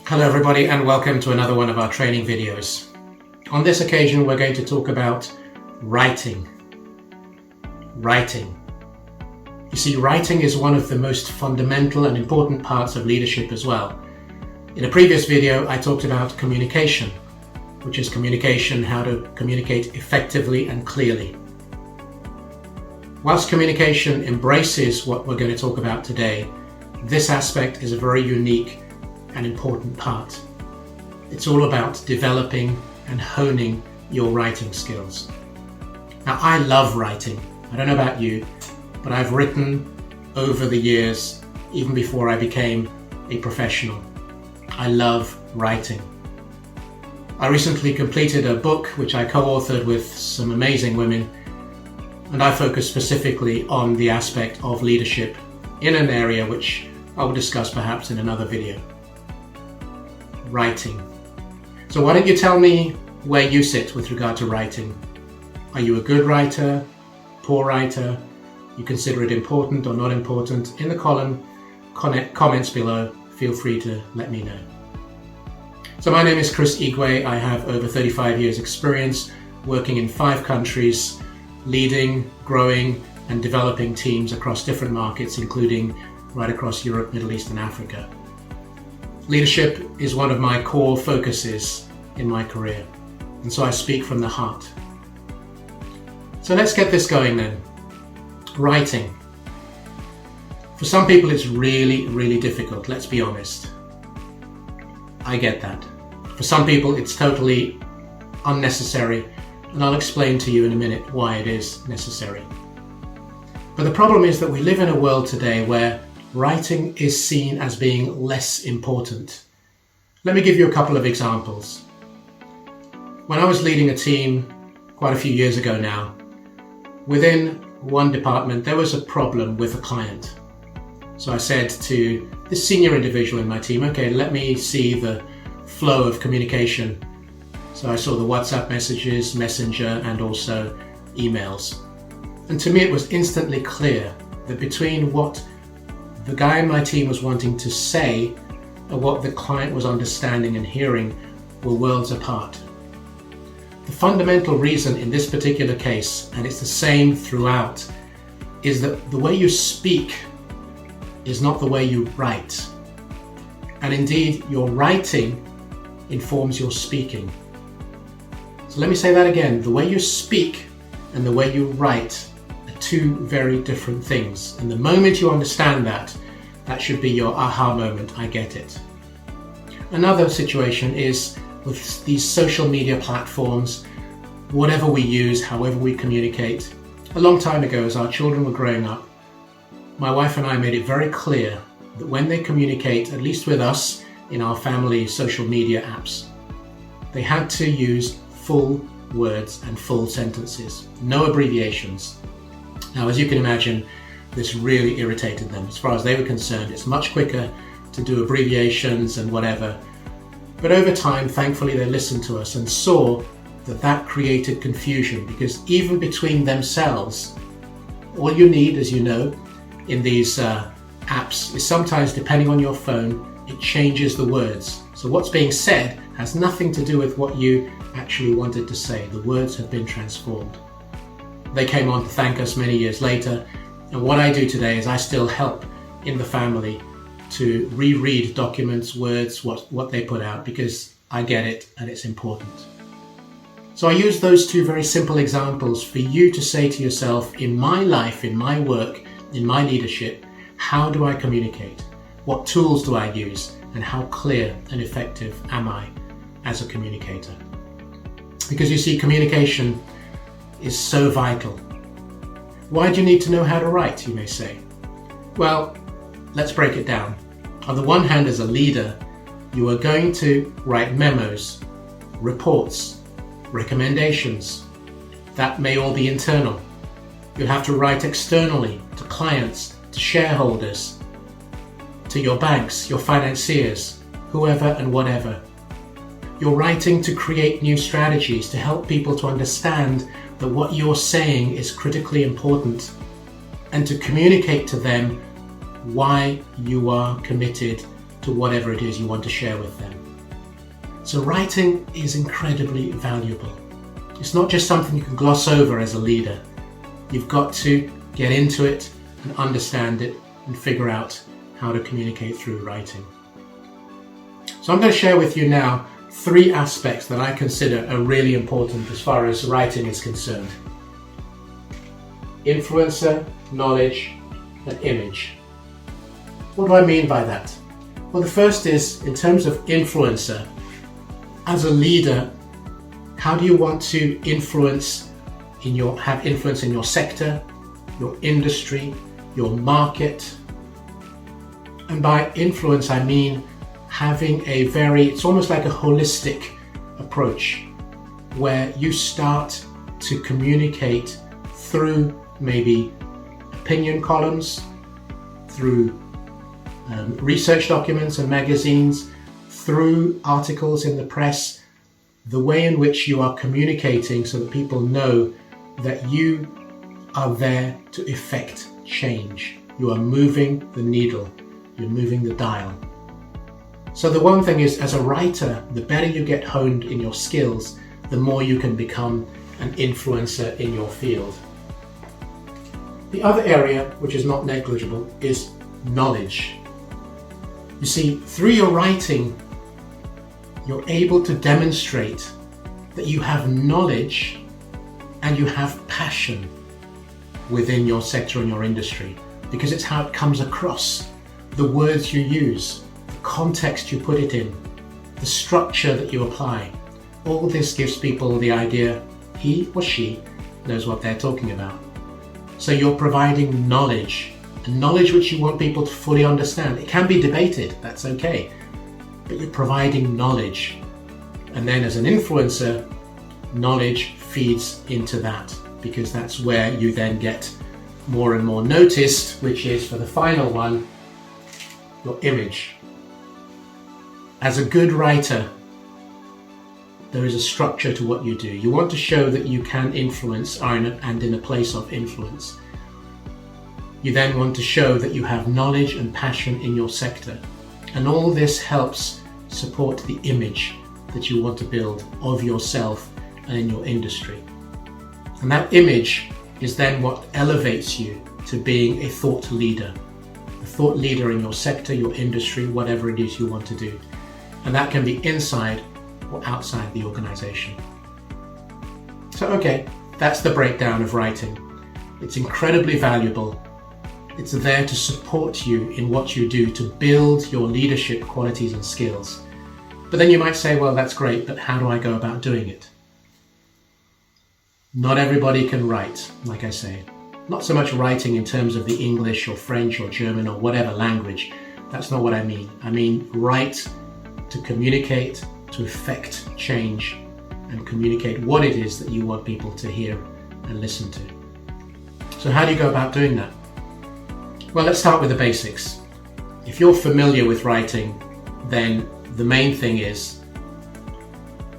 Hello everybody and welcome to another one of our training videos. On this occasion we're going to talk about writing. Writing. You see, writing is one of the most fundamental and important parts of leadership as well. In a previous video I talked about communication, which is communication, how to communicate effectively and clearly. Whilst communication embraces what we're going to talk about today, this aspect is a very unique and important part. It's all about developing and honing your writing skills. Now, I love writing. I don't know about you, but I've written over the years, even before I became a professional. I love writing. I recently completed a book which I co-authored with some amazing women, and I focus specifically on the aspect of leadership in an area which I will discuss perhaps in another video. Writing. So why don't you tell me where you sit with regard to writing? Are you a good writer, poor writer? You consider it important or not important? In the column comments below, feel free to let me know. So my name is Chris Igwe. I have over 35 years experience working in 5 countries, leading, growing and developing teams across different markets, including right across Europe, Middle East and Africa. Leadership is one of my core focuses in my career, and so I speak from the heart. So let's get this going then. Writing. For some people it's really difficult, let's be honest. I get that. For some people it's totally unnecessary, and I'll explain to you in a minute why it is necessary. But the problem is that we live in a world today where writing is seen as being less important. Let me give you a couple of examples. When I was leading a team quite a few years ago now, within one department there was a problem with a client. So I said to the senior individual in my team, okay, let me see the flow of communication. So I saw the WhatsApp messages, Messenger and also emails. And to me it was instantly clear that between what the guy in my team was wanting to say and what the client was understanding and hearing were worlds apart. The fundamental reason in this particular case, and it's the same throughout, is that the way you speak is not the way you write. And indeed, your writing informs your speaking. So let me say that again. The way you speak and the way you write are two very different things. And the moment you understand that, that should be your aha moment, I get it. Another situation is with these social media platforms, whatever we use, however we communicate. A long time ago, as our children were growing up, my wife and I made it very clear that when they communicate, at least with us in our family social media apps, they had to use full words and full sentences, no abbreviations. Now, as you can imagine, this really irritated them. As far as they were concerned, it's much quicker to do abbreviations and whatever. But over time, thankfully, they listened to us and saw that that created confusion, because even between themselves, all you need, as you know, in these apps is sometimes, depending on your phone, it changes the words. So what's being said has nothing to do with what you actually wanted to say. The words have been transformed. They came on to thank us many years later, and what I do today is I still help in the family to reread documents, words, what they put out, because I get it and it's important. So I use those two very simple examples for you to say to yourself, in my life, in my work, in my leadership, how do I communicate? What tools do I use? And how clear and effective am I as a communicator? Because you see, communication is so vital. Why do you need to know how to write, you may say? Well, let's break it down. On the one hand, as a leader, you are going to write memos, reports, recommendations. That may all be internal. You'll have to write externally to clients, to shareholders, to your banks, your financiers, whoever and whatever. You're writing to create new strategies to help people to understand that what you're saying is critically important and to communicate to them why you are committed to to whatever it is you want to share with them. So writing is incredibly valuable. It's not just something you can gloss over as a leader. You've got to get into it and understand it and figure out how to communicate through writing. So I'm going to share with you now 3 aspects that I consider are really important as far as writing is concerned. Influencer, knowledge, and image. What do I mean by that? Well, the first is, in terms of influencer, as a leader, how do you want to have influence in your sector, your industry, your market? And by influence, I mean having it's almost like a holistic approach where you start to communicate through maybe opinion columns, through research documents and magazines, through articles in the press, the way in which you are communicating so that people know that you are there to effect change. You are moving the needle, you're moving the dial. So the one thing is, as a writer, the better you get honed in your skills, the more you can become an influencer in your field. The other area, which is not negligible, is knowledge. You see, through your writing, you're able to demonstrate that you have knowledge and you have passion within your sector and your industry, because it's how it comes across, the words you use, the context you put it in, the structure that you apply. All this gives people the idea he or she knows what they're talking about. So you're providing knowledge, and knowledge which you want people to fully understand. It can be debated, that's okay, but you're providing knowledge. And then as an influencer, knowledge feeds into that, because that's where you then get more and more noticed, which is, for the final one, your image. As a good writer, there is a structure to what you do. You want to show that you can influence and in a place of influence. You then want to show that you have knowledge and passion in your sector. And all this helps support the image that you want to build of yourself and in your industry. And that image is then what elevates you to being a thought leader in your sector, your industry, whatever it is you want to do. And that can be inside or outside the organization. So, okay, that's the breakdown of writing. It's incredibly valuable. It's there to support you in what you do to build your leadership qualities and skills. But then you might say, well, that's great, but how do I go about doing it? Not everybody can write, like I say. Not so much writing in terms of the English or French or German or whatever language. That's not what I mean. I mean write to communicate, to effect change, and communicate what it is that you want people to hear and listen to. So how do you go about doing that? Well, let's start with the basics. If you're familiar with writing, then the main thing is,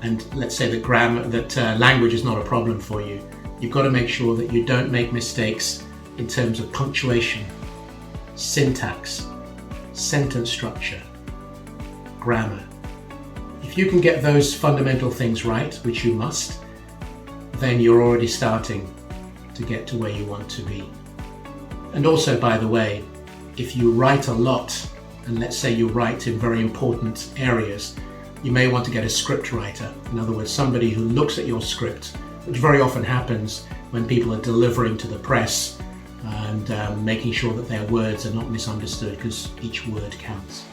and let's say that language is not a problem for you, you've got to make sure that you don't make mistakes in terms of punctuation, syntax, sentence structure, grammar. If you can get those fundamental things right, which you must, then you're already starting to get to where you want to be. And also, by the way, if you write a lot, and let's say you write in very important areas, you may want to get a script writer. In other words, somebody who looks at your script, which very often happens when people are delivering to the press and making sure that their words are not misunderstood, because each word counts.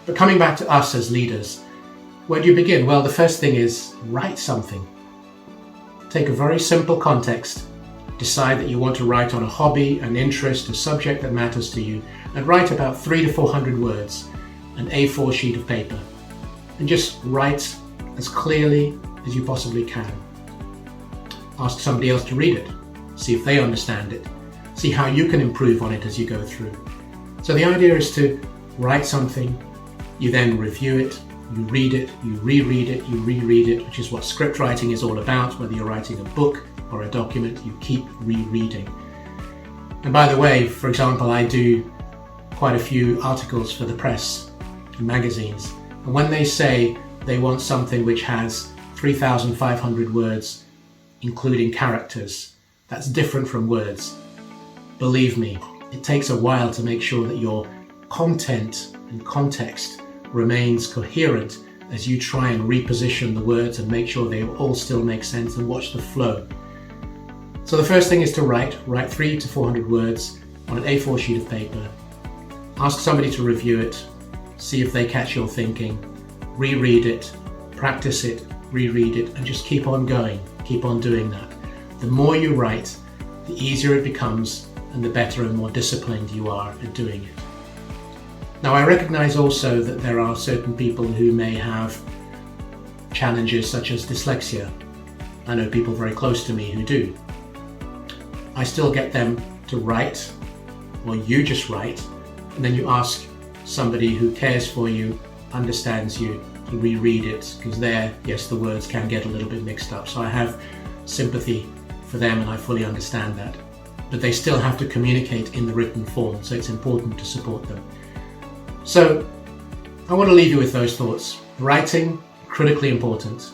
But coming back to us as leaders, where do you begin? Well, the first thing is write something. Take a very simple context, decide that you want to write on a hobby, an interest, a subject that matters to you, and write about 300 to 400 words, an A4 sheet of paper, and just write as clearly as you possibly can. Ask somebody else to read it, see if they understand it, see how you can improve on it as you go through. So the idea is to write something, you then review it, you read it, you reread it, you reread it, which is what script writing is all about. Whether you're writing a book or a document, you keep rereading. And by the way, for example, I do quite a few articles for the press, in magazines. And when they say they want something which has 3,500 words, including characters, that's different from words. Believe me, it takes a while to make sure that your content and context remains coherent as you try and reposition the words and make sure they all still make sense and watch the flow. So the first thing is to write 300 to 400 words on an A4 sheet of paper. Ask somebody to review it, see if they catch your thinking, reread it, practice it, reread it, and just keep on going, keep on doing that. The more you write, the easier it becomes and the better and more disciplined you are at doing it. Now, I recognize also that there are certain people who may have challenges such as dyslexia. I know people very close to me who do. I still get them to write, or you just write, and then you ask somebody who cares for you, understands you, to reread it, because there, yes, the words can get a little bit mixed up. So I have sympathy for them and I fully understand that. But they still have to communicate in the written form, so it's important to support them. So I want to leave you with those thoughts. Writing, critically important,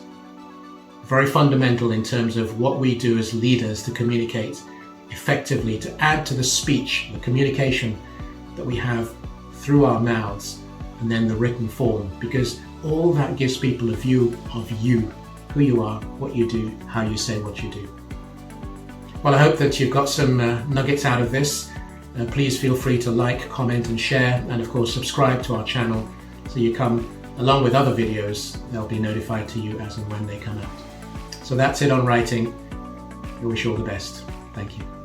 very fundamental in terms of what we do as leaders to communicate effectively, to add to the speech, the communication that we have through our mouths, and then the written form, because all that gives people a view of you, who you are, what you do, how you say what you do. Well, I hope that you've got some nuggets out of this. Please feel free to like, comment and share, and of course subscribe to our channel so you come along with other videos. They'll be notified to you as and when they come out. So that's it on writing. I wish you all the best. Thank you.